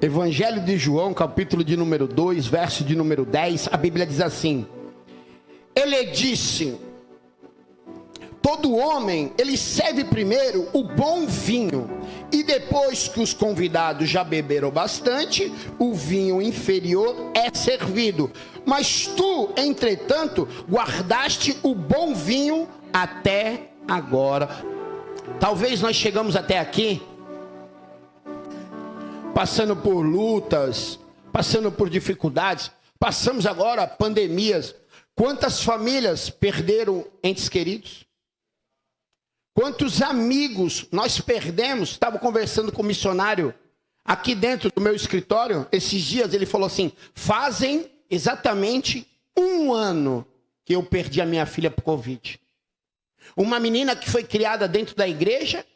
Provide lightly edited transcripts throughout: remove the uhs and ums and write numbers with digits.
Evangelho de João, capítulo de número 2, verso de número 10, a Bíblia diz assim: ele disse: todo homem, ele serve primeiro o bom vinho, e depois que os convidados já beberam bastante, o vinho inferior é servido. Mas tu, entretanto, guardaste o bom vinho até agora. Talvez nós chegamos até aqui passando por lutas, passando por dificuldades, passamos agora pandemias. Quantas famílias perderam entes queridos? Quantos amigos nós perdemos? Estava conversando com um missionário aqui dentro do meu escritório esses dias. Ele falou assim: fazem exatamente 1 ano que eu perdi a minha filha por Covid. Uma menina que foi criada dentro da igreja,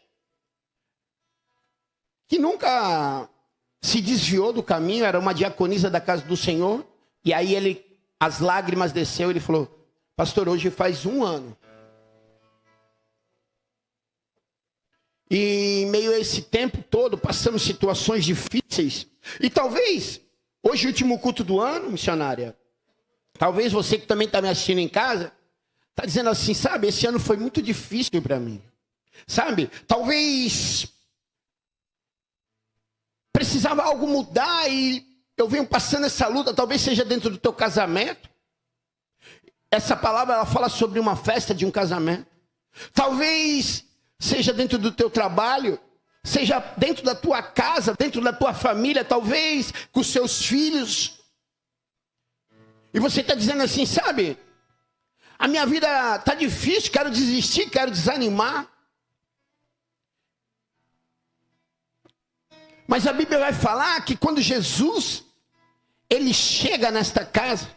que nunca se desviou do caminho, era uma diaconisa da casa do Senhor. E aí as lágrimas desceu, ele falou: pastor, hoje faz 1 ano. E em meio a esse tempo todo, passamos situações difíceis. E talvez, hoje o último culto do ano, missionária, talvez você que também está me assistindo em casa, está dizendo assim: sabe, esse ano foi muito difícil para mim. Sabe, talvez precisava algo mudar e eu venho passando essa luta. Talvez seja dentro do teu casamento. Essa palavra ela fala sobre uma festa de um casamento. Talvez seja dentro do teu trabalho, seja dentro da tua casa, dentro da tua família, talvez com os seus filhos. E você está dizendo assim: sabe, a minha vida está difícil, quero desistir, quero desanimar. Mas a Bíblia vai falar que quando Jesus, ele chega nesta casa,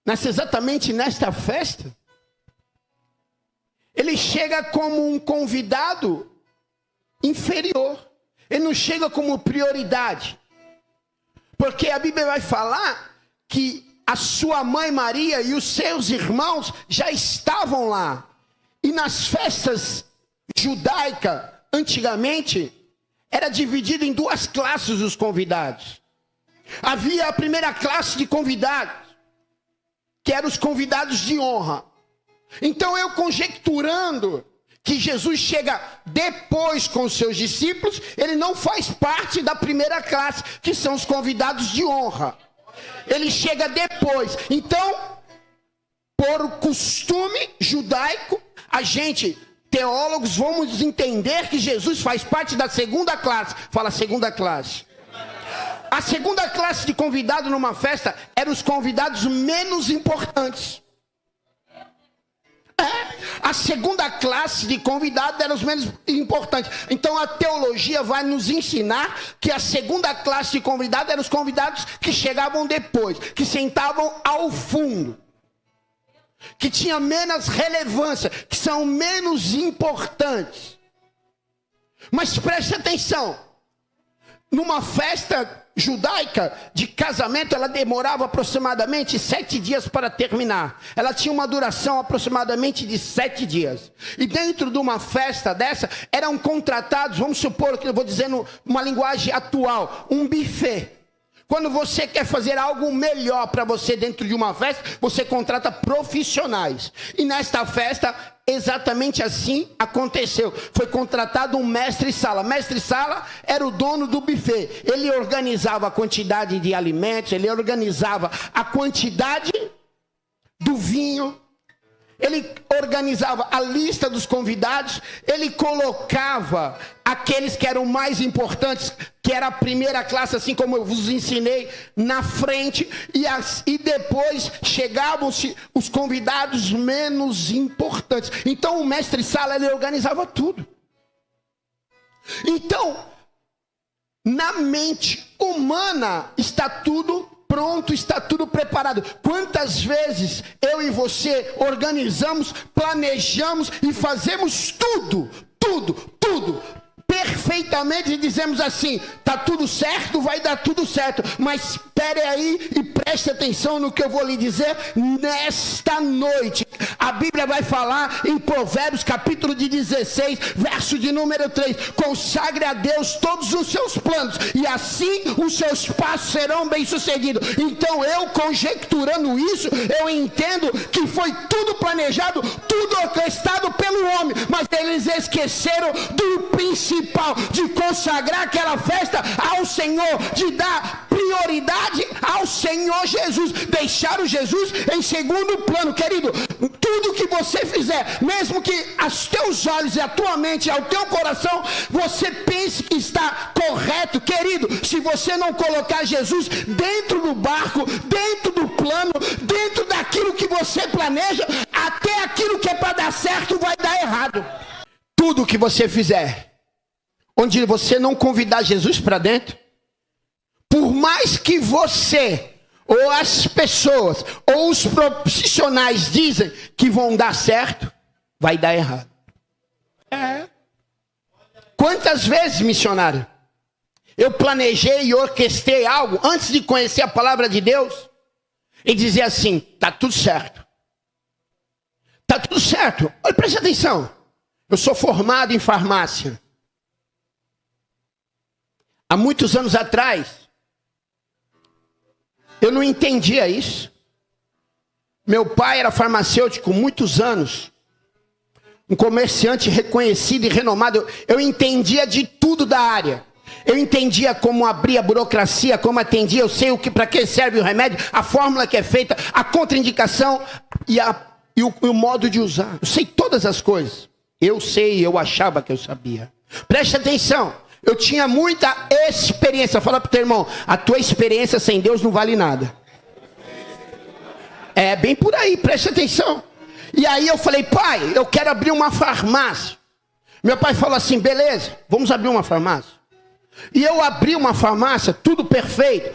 exatamente nesta festa, ele chega como um convidado inferior. Ele não chega como prioridade. Porque a Bíblia vai falar que a sua mãe Maria e os seus irmãos já estavam lá. E nas festas judaicas, antigamente, era dividido em 2 classes os convidados. Havia a primeira classe de convidados, que eram os convidados de honra. Então eu conjecturando que Jesus chega depois com os seus discípulos, ele não faz parte da primeira classe, que são os convidados de honra. Ele chega depois. Então, por costume judaico, a gente, teólogos, vamos entender que Jesus faz parte da segunda classe. Fala, segunda classe. A segunda classe de convidado numa festa eram os convidados menos importantes. A segunda classe de convidados eram os menos importantes. Então a teologia vai nos ensinar que a segunda classe de convidados eram os convidados que chegavam depois, que sentavam ao fundo, que tinham menos relevância, que são menos importantes. Mas preste atenção, numa festa judaica de casamento, ela demorava aproximadamente 7 dias para terminar. Ela tinha uma duração aproximadamente de 7 dias. E dentro de uma festa dessa, eram contratados, vamos supor que eu vou dizer numa linguagem atual, um buffet. Quando você quer fazer algo melhor para você dentro de uma festa, você contrata profissionais. E nesta festa, exatamente assim aconteceu. Foi contratado um mestre-sala. Mestre-sala era o dono do buffet. Ele organizava a quantidade de alimentos, ele organizava a quantidade do vinho, ele organizava a lista dos convidados, ele colocava aqueles que eram mais importantes, que era a primeira classe, assim como eu vos ensinei, na frente, e depois chegavam-se os convidados menos importantes. Então o mestre-sala, ele organizava tudo. Então, na mente humana está tudo pronto, está tudo preparado. Quantas vezes eu e você organizamos, planejamos e fazemos tudo perfeitamente e dizemos assim: tá tudo certo, vai dar tudo certo. Mas Espere aí e preste atenção no que eu vou lhe dizer nesta noite. A Bíblia vai falar em Provérbios capítulo de 16, verso de número 3. Consagre a Deus todos os seus planos e assim os seus passos serão bem-sucedidos. Então eu, conjecturando isso, eu entendo que foi tudo planejado, tudo orquestrado pelo homem, mas eles esqueceram do principal, de consagrar aquela festa ao Senhor, de dar prioridade ao Senhor Jesus, deixaram Jesus em segundo plano. Querido, tudo que você fizer, mesmo que aos teus olhos e a tua mente, ao teu coração, você pense que está correto, querido, se você não colocar Jesus dentro do barco, dentro do plano, dentro daquilo que você planeja, até aquilo que é para dar certo vai dar errado. Tudo que você fizer, onde você não convidar Jesus para dentro, por mais que você, ou as pessoas, ou os profissionais dizem que vão dar certo, vai dar errado. Quantas vezes, missionário, eu planejei e orquestrei algo antes de conhecer a palavra de Deus e dizer assim, tá tudo certo. Tá tudo certo. Olha, preste atenção. Eu sou formado em farmácia. Há muitos anos atrás, eu não entendia isso. Meu pai era farmacêutico muitos anos. Um comerciante reconhecido e renomado. Eu entendia de tudo da área. Eu entendia como abrir a burocracia, como atendia. Eu sei para que serve o remédio, a fórmula que é feita, a contraindicação e o modo de usar. Eu sei todas as coisas. Eu achava que eu sabia. Preste atenção. Eu tinha muita experiência. Fala para o teu irmão, a tua experiência sem Deus não vale nada. É bem por aí, preste atenção. E aí eu falei, pai, eu quero abrir uma farmácia. Meu pai falou assim, beleza, vamos abrir uma farmácia. E eu abri uma farmácia, tudo perfeito.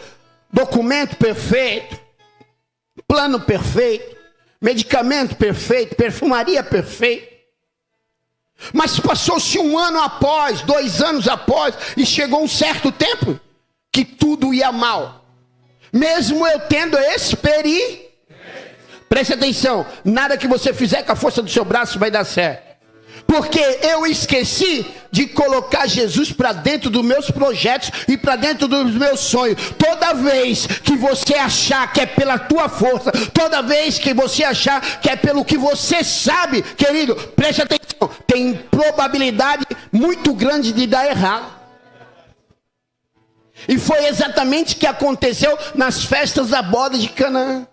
Documento perfeito. Plano perfeito. Medicamento perfeito. Perfumaria perfeita. Mas passou-se 1 ano após, 2 anos após, e chegou um certo tempo que tudo ia mal. Mesmo eu tendo experiência. Preste atenção, nada que você fizer com a força do seu braço vai dar certo. Porque eu esqueci de colocar Jesus para dentro dos meus projetos e para dentro dos meus sonhos. Toda vez que você achar que é pela tua força, toda vez que você achar que é pelo que você sabe, querido, preste atenção, tem probabilidade muito grande de dar errado. E foi exatamente o que aconteceu nas festas da boda de Canaã.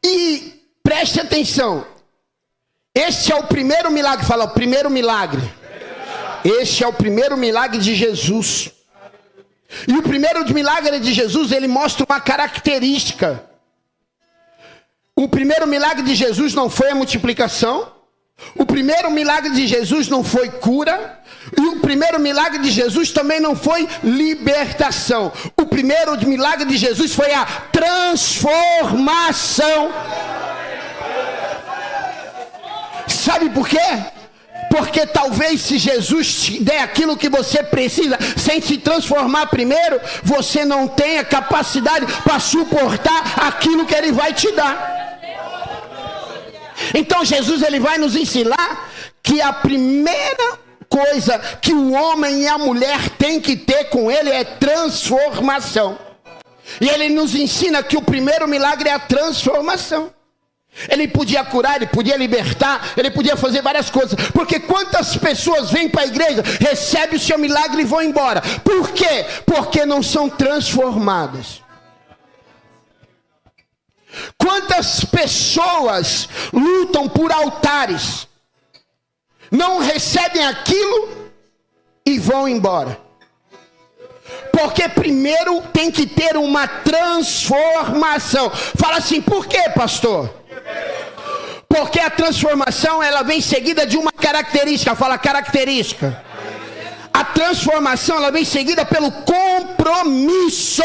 E preste atenção. Este é o primeiro milagre, fala, o primeiro milagre. Este é o primeiro milagre de Jesus. E o primeiro milagre de Jesus, ele mostra uma característica. O primeiro milagre de Jesus não foi a multiplicação. O primeiro milagre de Jesus não foi cura. E o primeiro milagre de Jesus também não foi libertação. O primeiro milagre de Jesus foi a transformação. Sabe por quê? Porque talvez se Jesus te der aquilo que você precisa, sem se transformar primeiro, você não tenha capacidade para suportar aquilo que Ele vai te dar. Então Jesus, ele vai nos ensinar que a primeira coisa que o homem e a mulher têm que ter com Ele é transformação. E Ele nos ensina que o primeiro milagre é a transformação. Ele podia curar, ele podia libertar, ele podia fazer várias coisas. Porque quantas pessoas vêm para a igreja, recebem o seu milagre e vão embora? Por quê? Porque não são transformadas. Quantas pessoas lutam por altares, não recebem aquilo e vão embora? Porque primeiro tem que ter uma transformação. Fala assim, por quê, pastor? Porque a transformação, ela vem seguida de uma característica. Fala característica. A transformação, ela vem seguida pelo compromisso.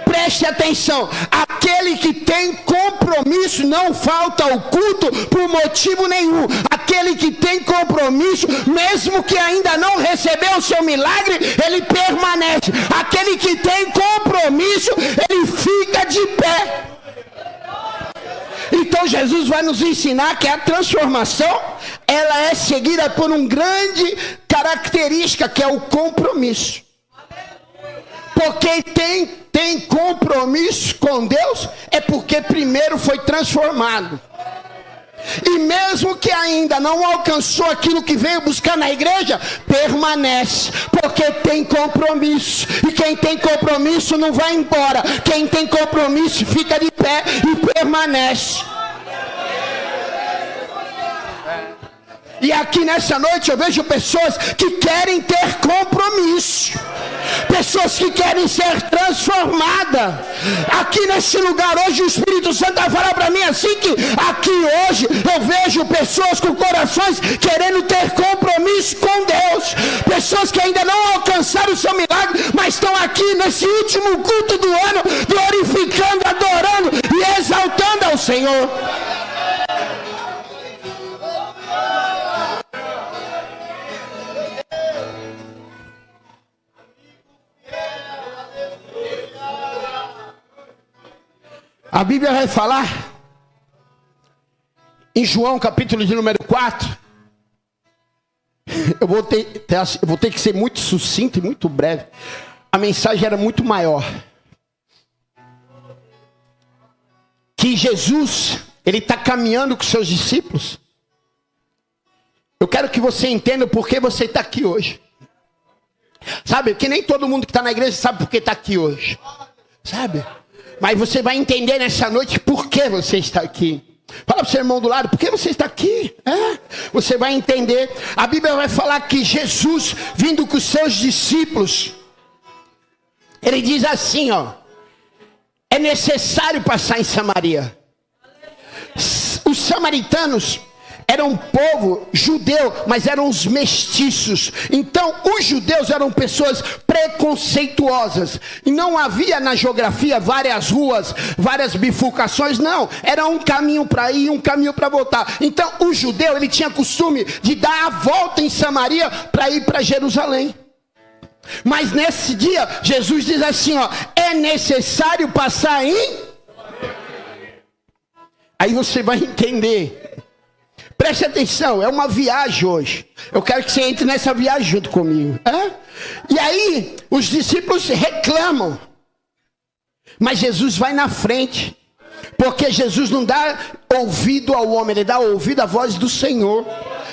Preste atenção, aquele que tem compromisso não falta ao culto por motivo nenhum. A aquele que tem compromisso, mesmo que ainda não recebeu o seu milagre, ele permanece. Aquele que tem compromisso, ele fica de pé. Então Jesus vai nos ensinar que a transformação, ela é seguida por uma grande característica, que é o compromisso. Porque tem compromisso com Deus, é porque primeiro foi transformado. E mesmo que ainda não alcançou aquilo que veio buscar na igreja, permanece, porque tem compromisso. E quem tem compromisso não vai embora. Quem tem compromisso fica de pé e permanece. E aqui nessa noite eu vejo pessoas que querem ter compromisso, pessoas que querem ser transformadas. Aqui nesse lugar hoje o Espírito Santo vai falar para mim assim, que aqui hoje eu vejo pessoas com corações querendo ter compromisso com Deus, pessoas que ainda não alcançaram o seu milagre, mas estão aqui nesse último culto do ano, glorificando, adorando e exaltando ao Senhor. A Bíblia vai falar em João capítulo de número 4. Eu vou ter que ser muito sucinto e muito breve. A mensagem era muito maior. Que Jesus, ele está caminhando com seus discípulos. Eu quero que você entenda por que você está aqui hoje. Sabe, que nem todo mundo que está na igreja sabe por que está aqui hoje. Sabe? Mas você vai entender nessa noite por que você está aqui. Fala para o seu irmão do lado, por que você está aqui? Você vai entender. A Bíblia vai falar que Jesus, vindo com os seus discípulos, ele diz assim, ó: é necessário passar em Samaria. Os samaritanos eram um povo judeu, mas eram os mestiços. Então os judeus eram pessoas preconceituosas, e não havia na geografia várias ruas, várias bifurcações, não, era um caminho para ir, um caminho para voltar. Então o judeu, ele tinha costume de dar a volta em Samaria para ir para Jerusalém. Mas nesse dia Jesus diz assim, ó: é necessário passar em... Aí você vai entender. Preste atenção, é uma viagem hoje. Eu quero que você entre nessa viagem junto comigo. E aí, os discípulos reclamam. Mas Jesus vai na frente. Porque Jesus não dá ouvido ao homem, ele dá ouvido à voz do Senhor.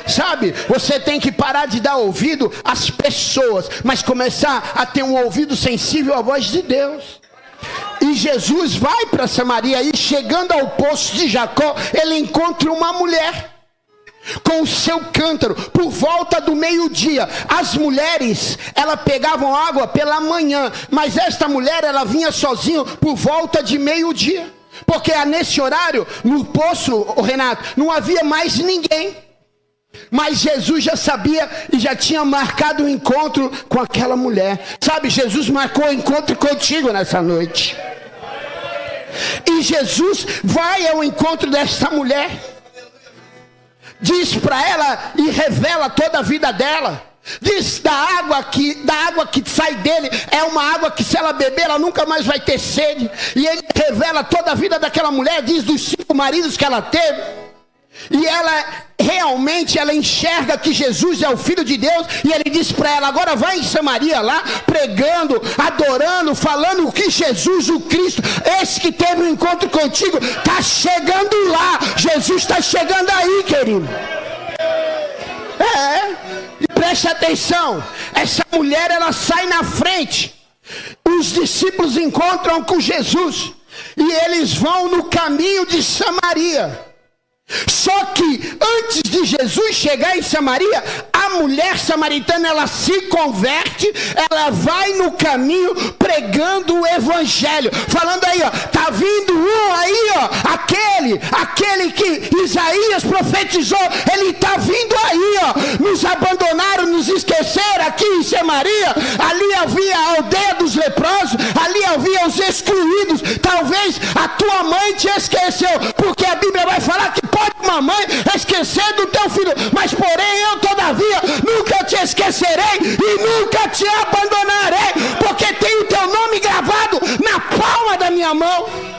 Sabe, você tem que parar de dar ouvido às pessoas, mas começar a ter um ouvido sensível à voz de Deus. E Jesus vai para Samaria, e chegando ao poço de Jacó, ele encontra uma mulher com o seu cântaro, por volta do meio-dia. As mulheres, elas pegavam água pela manhã, mas esta mulher, ela vinha sozinha por volta de meio-dia, porque nesse horário, no poço, Renato, não havia mais ninguém. Mas Jesus já sabia e já tinha marcado o encontro com aquela mulher. Sabe, Jesus marcou o encontro contigo nessa noite. E Jesus vai ao encontro dessa mulher, diz para ela e revela toda a vida dela. Diz da água que sai dele, é uma água que se ela beber, ela nunca mais vai ter sede. E ele revela toda a vida daquela mulher, diz dos 5 maridos que ela teve. E ela realmente, ela enxerga que Jesus é o Filho de Deus. E ele diz para ela: agora vai em Samaria lá, pregando, adorando, falando que Jesus, o Cristo, esse que teve um encontro contigo, está chegando lá. Jesus está chegando aí, querido. E preste atenção, essa mulher, ela sai na frente. Os discípulos encontram com Jesus e eles vão no caminho de Samaria. Só que antes de Jesus chegar em Samaria, a mulher samaritana, ela se converte, ela vai no caminho pregando o evangelho, falando aí, ó, tá vindo um aí, ó, aquele que Isaías profetizou, ele tá vindo aí, ó. Nos abandonaram, nos esqueceram aqui em Samaria, ali havia a aldeia dos leprosos, ali havia os excluídos. Talvez a tua mãe te esqueceu, porque a Bíblia vai falar que pode uma mãe esquecer do teu filho, mas porém eu todavia nunca te esquecerei e nunca te abandonarei, porque tenho o teu nome gravado na palma da minha mão.